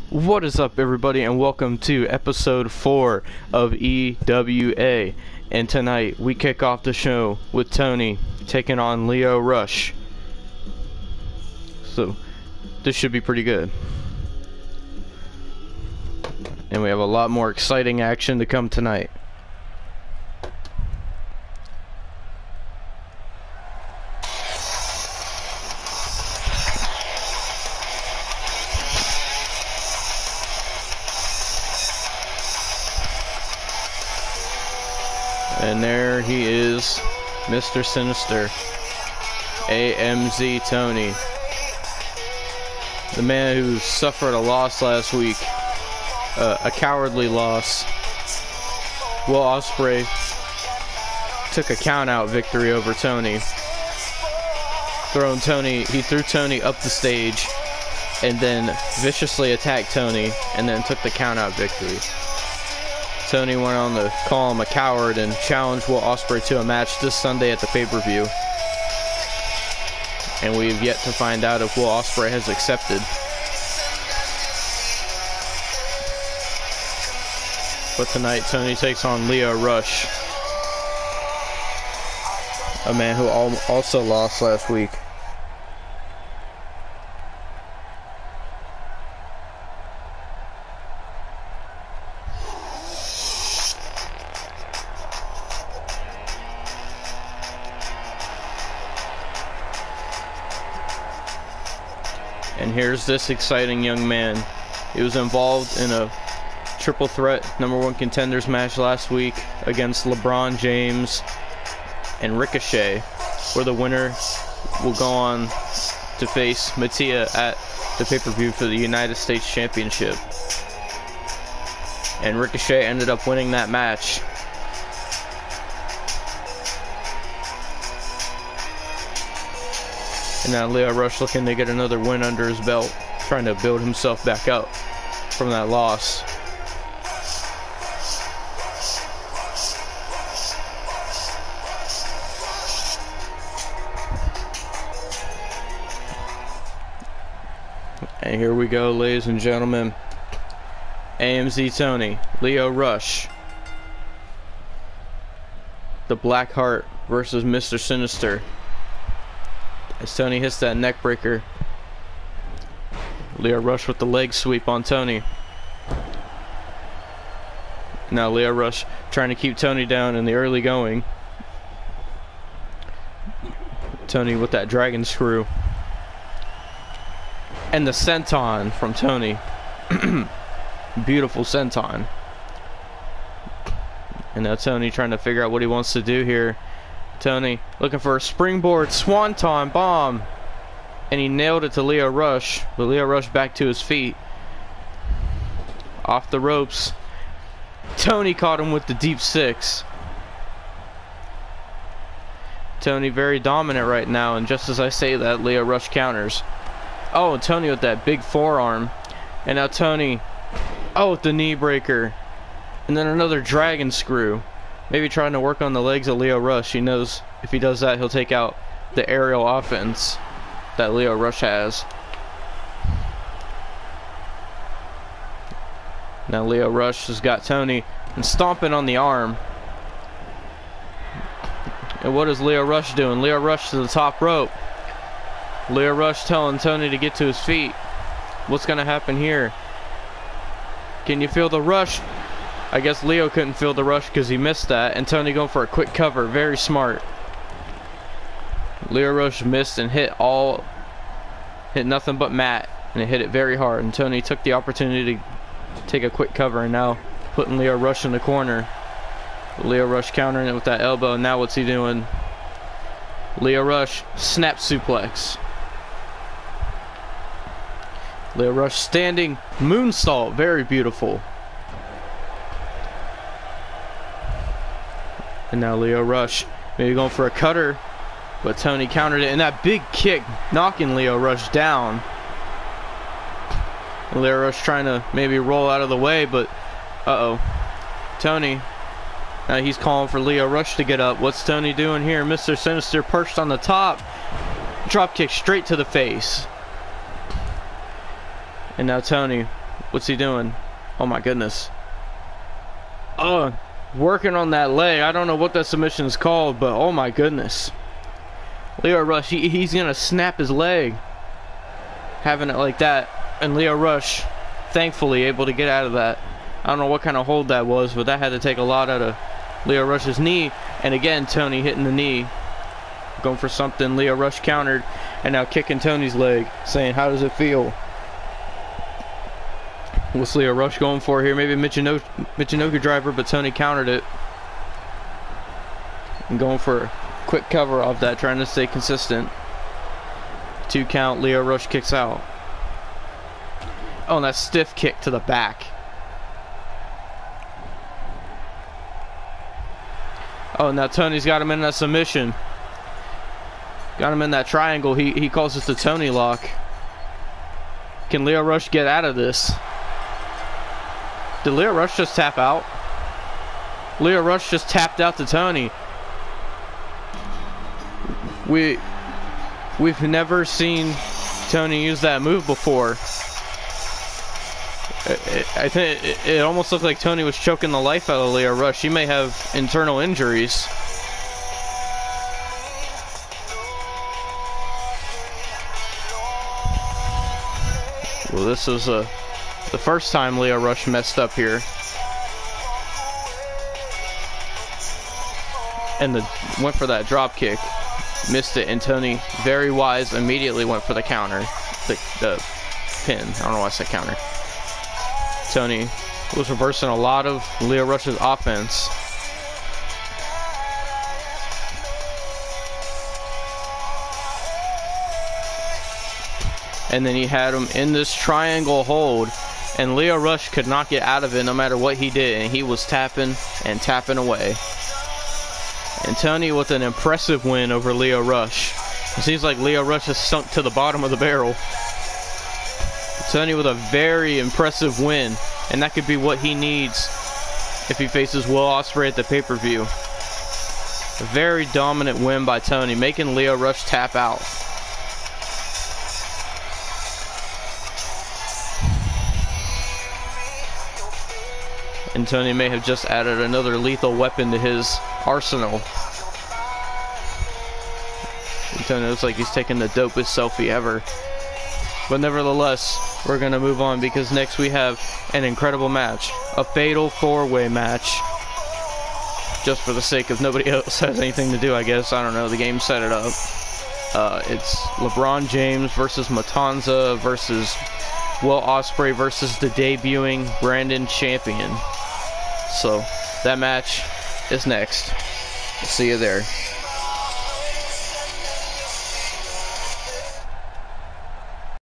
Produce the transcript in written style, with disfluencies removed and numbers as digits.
What is up, everybody, and welcome to episode 4 of EWA. And tonight we kick off the show with Tony taking on LIO Rush. So this should be pretty good. And we have a lot more exciting action to come tonight. And there he is, Mr. Sinister, AMZ Tony. The man who suffered a loss last week, a cowardly loss. Will Ospreay took a count-out victory over Tony. He threw Tony up the stage and then viciously attacked Tony and then took the count-out victory. Tony went on to call him a coward and challenged Will Ospreay to a match this Sunday at the pay-per-view. And we've yet to find out if Will Ospreay has accepted. But tonight, Tony takes on LIO Rush, a man who also lost last week. And here's this exciting young man. He was involved in a triple threat #1 contenders match last week against LeBron James and Ricochet, where the winner will go on to face Mattia at the pay-per-view for the United States Championship. And Ricochet ended up winning that match. And now LIO Rush looking to get another win under his belt, trying to build himself back up from that loss. And here we go, ladies and gentlemen. AMZ Tony, LIO Rush. The Black Heart versus Mr. Sinister. As Tony hits that neck breaker. LIO Rush with the leg sweep on Tony. Now LIO Rush trying to keep Tony down in the early going. Tony with that dragon screw. And the senton from Tony. Beautiful senton. And now Tony trying to figure out what he wants to do here. Tony looking for a springboard swanton bomb, and he nailed it to LIO Rush, but LIO Rush back to his feet, off the ropes. Tony caught him with the deep six. Tony very dominant right now, and just as I say that, LIO Rush counters. Oh, Tony with that big forearm, and now Tony, oh, with the knee breaker, and then another dragon screw. Maybe trying to work on the legs of LIO Rush. He knows if he does that, he'll take out the aerial offense that LIO Rush has. Now LIO Rush has got Tony and stomping on the arm. And what is LIO Rush doing? LIO Rush to the top rope. LIO Rush telling Tony to get to his feet. What's going to happen here? Can you feel the rush? I guess LIO couldn't feel the rush because he missed that, and Tony going for a quick cover. Very smart. LIO Rush missed and hit nothing but mat, and it hit it very hard, and Tony took the opportunity to take a quick cover, and now putting LIO Rush in the corner. LIO Rush countering it with that elbow, and now what's he doing? LIO Rush snap suplex. LIO Rush standing moonsault, very beautiful. And now LIO Rush maybe going for a cutter, but Tony countered it, and that big kick knocking LIO Rush down. And LIO Rush trying to maybe roll out of the way, but Tony, now he's calling for LIO Rush to get up. What's Tony doing here? Mr. Sinister perched on the top, drop kick straight to the face. And now Tony What's he doing? Oh my goodness. Oh, working on that leg. I don't know what that submission is called, but oh my goodness. Lio Rush, he's gonna snap his leg. Having it like that. And Lio Rush, thankfully, able to get out of that. I don't know what kind of hold that was, but that had to take a lot out of Lio Rush's knee. And again, Tony hitting the knee. Going for something. Lio Rush countered. And now kicking Tony's leg. Saying, how does it feel? What's Lio Rush going for here? Maybe Michinoku driver, but Tony countered it. And going for a quick cover of that, trying to stay consistent. 2 count, Lio Rush kicks out. Oh, and that stiff kick to the back. Oh, now Tony's got him in that submission. Got him in that triangle. He calls this the Tony lock. Can Lio Rush get out of this? Did Lio Rush just tap out? Lio Rush just tapped out to Tony. We've never seen Tony use that move before. I think it almost looked like Tony was choking the life out of Lio Rush. He may have internal injuries. Well, this was the first time Lio Rush messed up here. And went for that drop kick. Missed it, and Tony, very wise, immediately went for the counter. The pin. I don't know why I said counter. Tony was reversing a lot of Lio Rush's offense. And then he had him in this triangle hold, and Lio Rush could not get out of it no matter what he did, and he was tapping and tapping away. And Tony with an impressive win over Lio Rush. It seems like Lio Rush has sunk to the bottom of the barrel. Tony with a very impressive win, and that could be what he needs if he faces Will Ospreay at the pay-per-view. A very dominant win by Tony, making Lio Rush tap out. And Tony may have just added another lethal weapon to his arsenal. And Tony looks like he's taking the dopest selfie ever. But nevertheless, we're going to move on because next we have an incredible match. A fatal 4-way match. Just for the sake of nobody else has anything to do, I guess. I don't know. The game set it up. It's LeBron James versus Matanza versus Will Ospreay versus the debuting Brandon Champion. So, that match is next. See you there.